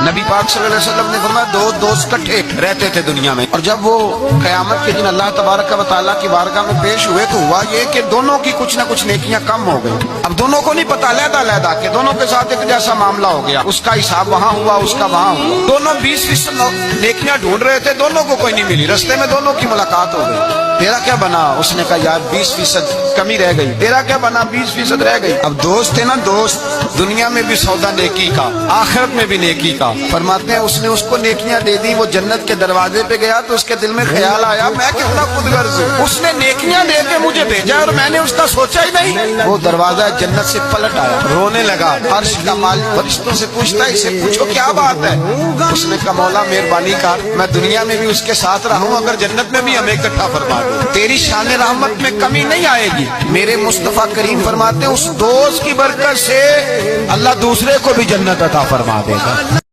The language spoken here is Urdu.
نبی پاک صلی اللہ علیہ وسلم نے فرمایا دو دوست کٹھے رہتے تھے دنیا میں، اور جب وہ قیامت کے دن اللہ تبارک و تعالیٰ کی بارگاہ میں پیش ہوئے تو ہوا یہ کہ دونوں کی کچھ نہ کچھ نیکیاں کم ہو گئی۔ اب دونوں کو نہیں پتا، علیحدہ علیحدہ کہ دونوں کے ساتھ ایک جیسا معاملہ ہو گیا، اس کا حساب وہاں ہوا، اس کا وہاں ہوا۔ دونوں 20% نیکیاں ڈھونڈ رہے تھے، دونوں کو کوئی نہیں ملی، رستے میں دونوں کی ملاقات ہو گئی۔ تیرا کیا بنا؟ اس نے کہا یار 20% کمی رہ گئی۔ تیرا کیا بنا؟ 20% رہ گئی۔ اب دوست تھے نا دوست، دنیا میں بھی سودا نیکی کا، آخرت میں بھی نیکی کا۔ فرماتے ہیں اس نے اس کو نیکیاں دے دی، وہ جنت کے دروازے پہ گیا تو اس کے دل میں خیال آیا میں کتنا خود غرض ہوں، اس نے نیکیاں دے کے مجھے بھیجا اور میں نے اس کا سوچا ہی نہیں۔ وہ دروازہ جنت سے پلٹ آیا، رونے لگا، عرش کا مالک فرشتوں سے پوچھتا ہے اسے پوچھو کیا بات ہے؟ اس نے کہا مولا مہربانی کر، میں دنیا میں بھی اس کے ساتھ رہا ہوں، اگر جنت میں بھی ہمیں اکٹھا فرما دو، تیری شان رحمت میں کمی نہیں آئے گی۔ میرے مصطفیٰ کریم فرماتے ہیں اس دوست کی برکت سے اللہ دوسرے کو بھی جنت عطا فرما دے گا۔